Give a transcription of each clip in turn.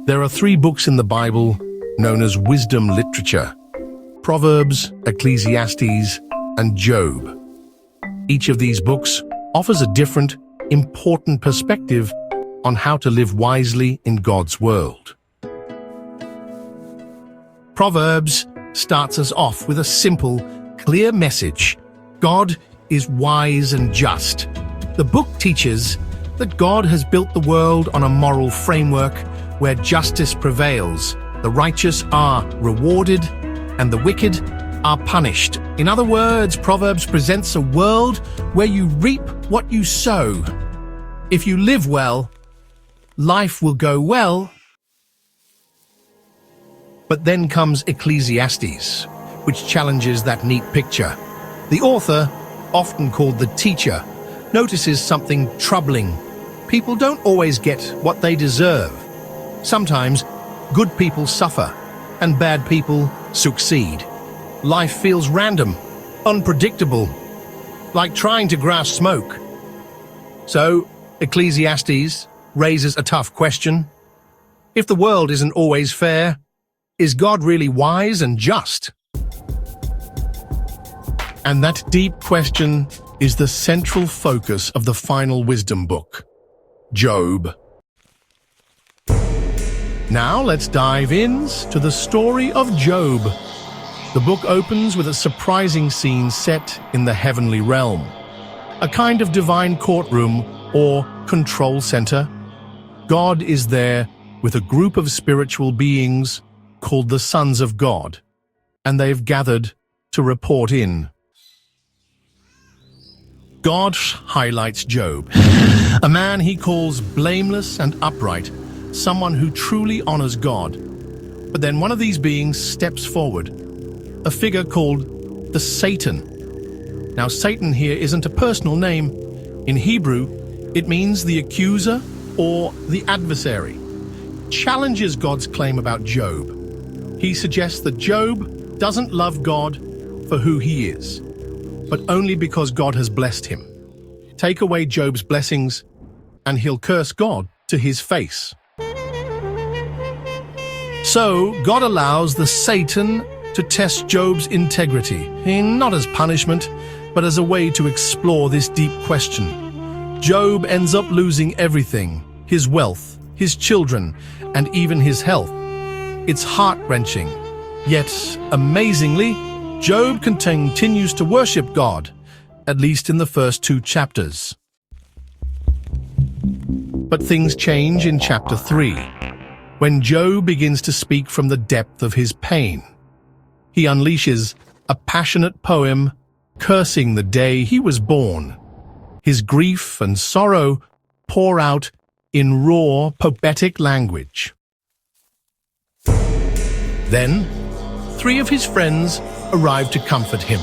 There are 3 books in the Bible known as wisdom literature: Proverbs, Ecclesiastes, and Job. Each of these books offers a different, important perspective on how to live wisely in God's world. Proverbs starts us off with a simple, clear message: God is wise and just. The book teaches that God has built the world on a moral framework where justice prevails, the righteous are rewarded, and the wicked are punished. In other words, Proverbs presents a world where you reap what you sow. If you live well, life will go well. But then comes Ecclesiastes, which challenges that neat picture. The author, often called the teacher, notices something troubling. People don't always get what they deserve. Sometimes good people suffer and bad people succeed. Life feels random, unpredictable, like trying to grasp smoke. So, Ecclesiastes raises a tough question. If the world isn't always fair, is God really wise and just? And that deep question is the central focus of the final wisdom book, Job. Now let's dive into the story of Job. The book opens with a surprising scene set in the heavenly realm, a kind of divine courtroom or control center. God is there with a group of spiritual beings called the sons of God, and they've gathered to report in. God highlights Job, a man he calls blameless and upright, someone who truly honors God. But then one of these beings steps forward, a figure called the Satan. Now, Satan here isn't a personal name. In Hebrew, it means the accuser or the adversary. Challenges God's claim about Job. He suggests that Job doesn't love God for who he is, but only because God has blessed him. Take away Job's blessings, and he'll curse God to his face. So, God allows the Satan to test Job's integrity, not as punishment, but as a way to explore this deep question. Job ends up losing everything: his wealth, his children, and even his health. It's heart-wrenching. Yet, amazingly, Job continues to worship God, at least in the first 2 chapters. But things change in chapter 3, when Job begins to speak from the depth of his pain. He unleashes a passionate poem cursing the day he was born. His grief and sorrow pour out in raw, poetic language. Then, 3 of his friends arrive to comfort him.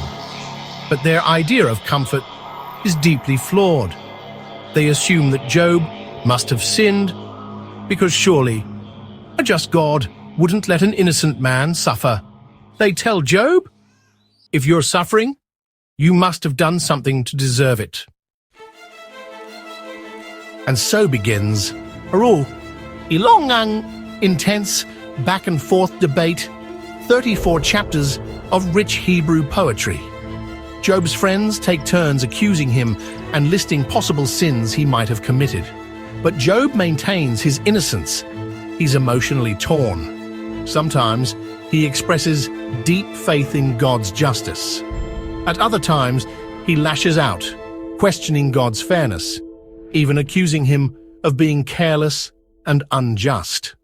But their idea of comfort is deeply flawed. They assume that Job must have sinned, because surely a just God wouldn't let an innocent man suffer. They tell Job, if you're suffering, you must have done something to deserve it. And so begins a long and intense back-and-forth debate, 34 chapters of rich Hebrew poetry. Job's friends take turns accusing him and listing possible sins he might have committed. But Job maintains his innocence. He's emotionally torn. Sometimes he expresses deep faith in God's justice. At other times, he lashes out, questioning God's fairness, even accusing him of being careless and unjust.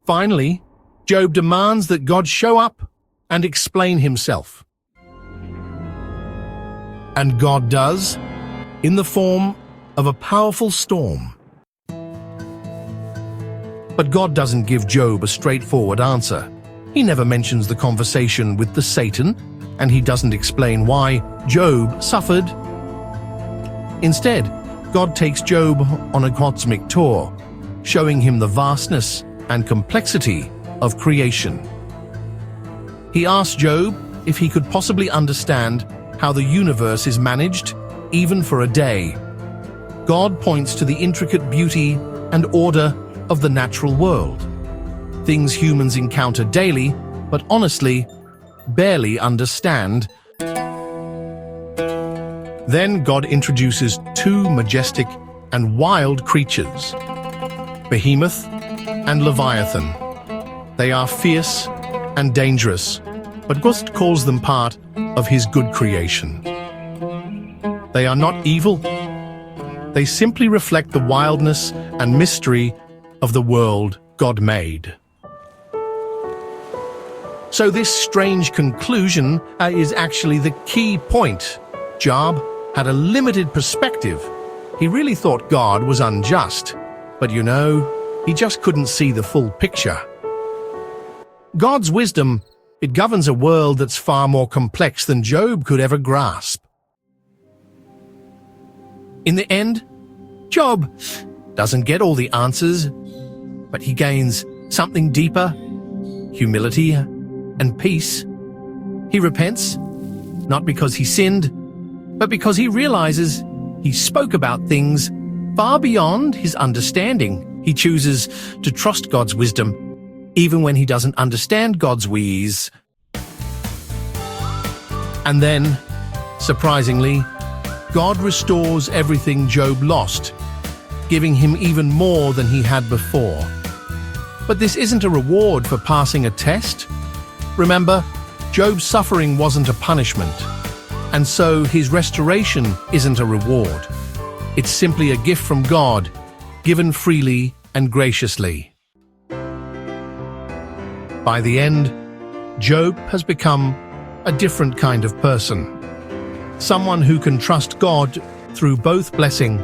Finally, Job demands that God show up and explain himself. And God does, in the form of a powerful storm. But God doesn't give Job a straightforward answer. He never mentions the conversation with the Satan, and he doesn't explain why Job suffered. Instead, God takes Job on a cosmic tour, showing him the vastness and complexity of creation. He asks Job if he could possibly understand how the universe is managed, even for a day. God points to the intricate beauty and order of the natural world. things humans encounter daily, but honestly, barely understand. Then God introduces two majestic and wild creatures, Behemoth and Leviathan. They are fierce and dangerous, but God calls them part of his good creation. They are not evil. They simply reflect the wildness and mystery of the world God made. So this strange conclusion is actually the key point. Job had a limited perspective. He really thought God was unjust, but he just couldn't see the full picture. God's wisdom, it governs a world that's far more complex than Job could ever grasp. In the end, Job doesn't get all the answers, but he gains something deeper, humility and peace. He repents, not because he sinned, but because he realizes he spoke about things far beyond his understanding. He chooses to trust God's wisdom, even when he doesn't understand God's ways. And then, surprisingly, God restores everything Job lost, giving him even more than he had before. But this isn't a reward for passing a test. Remember, Job's suffering wasn't a punishment, and so his restoration isn't a reward. It's simply a gift from God, given freely and graciously. By the end, Job has become a different kind of person. Someone who can trust God through both blessing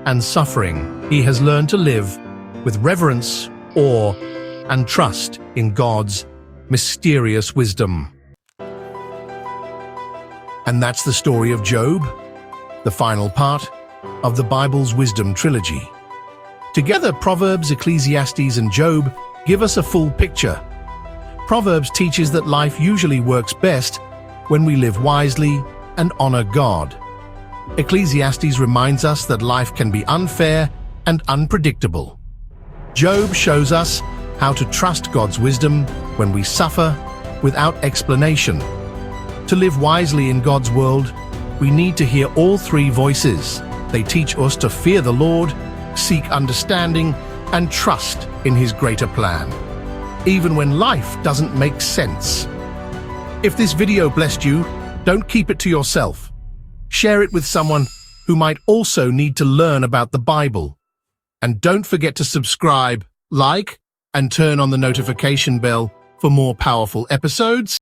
and suffering. He has learned to live with reverence, awe, and trust in God's mysterious wisdom. And that's the story of Job, the final part of the Bible's wisdom trilogy. Together, Proverbs, Ecclesiastes, and Job give us a full picture. Proverbs teaches that life usually works best when we live wisely and honor God. Ecclesiastes reminds us that life can be unfair and unpredictable. Job shows us how to trust God's wisdom when we suffer without explanation. To live wisely in God's world, we need to hear all three voices. They teach us to fear the Lord, seek understanding, and trust in his greater plan, even when life doesn't make sense. If this video blessed you, don't keep it to yourself. Share it with someone who might also need to learn about the Bible. And don't forget to subscribe, like, and turn on the notification bell for more powerful episodes.